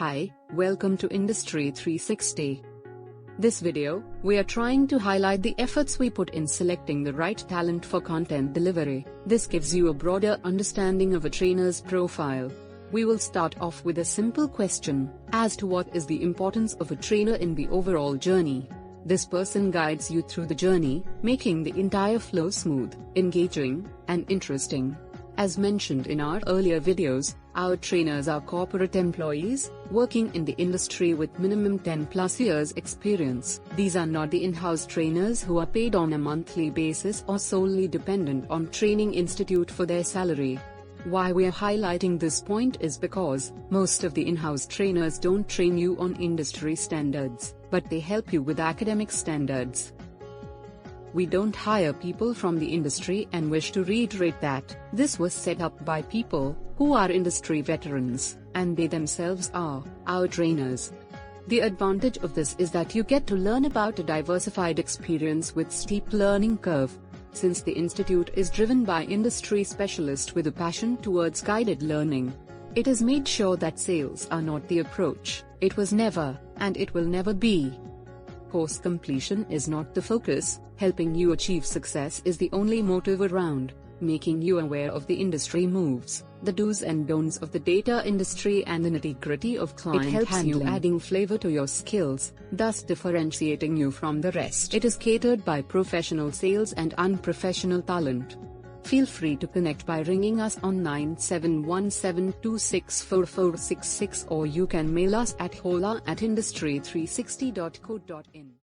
Hi, welcome to Industry 360. This video, we are trying to highlight the efforts we put in selecting the right talent for content delivery. This gives you a broader understanding of a trainer's profile. We will start off with a simple question, as to what is the importance of a trainer in the overall journey. This person guides you through the journey, making the entire flow smooth, engaging, and interesting. As mentioned in our earlier videos, our trainers are corporate employees, working in the industry with minimum 10+ years experience. These are not the in-house trainers who are paid on a monthly basis or solely dependent on training institute for their salary. Why we are highlighting this point is because, most of the in-house trainers don't train you on industry standards, but they help you with academic standards. We don't hire people from the industry and wish to reiterate that this was set up by people who are industry veterans, and they themselves are our trainers. The advantage of this is that you get to learn about a diversified experience with steep learning curve. Since the institute is driven by industry specialists with a passion towards guided learning, it is made sure that sales are not the approach. It was never, and it will never be. Course completion is not the focus, helping you achieve success is the only motive around, making you aware of the industry moves, the do's and don'ts of the data industry and the nitty-gritty of client handling. It helps you adding flavor to your skills, thus differentiating you from the rest. It is catered by professional sales and unprofessional talent. Feel free to connect by ringing us on 9717264466 or you can mail us at hola@industry360.co.in.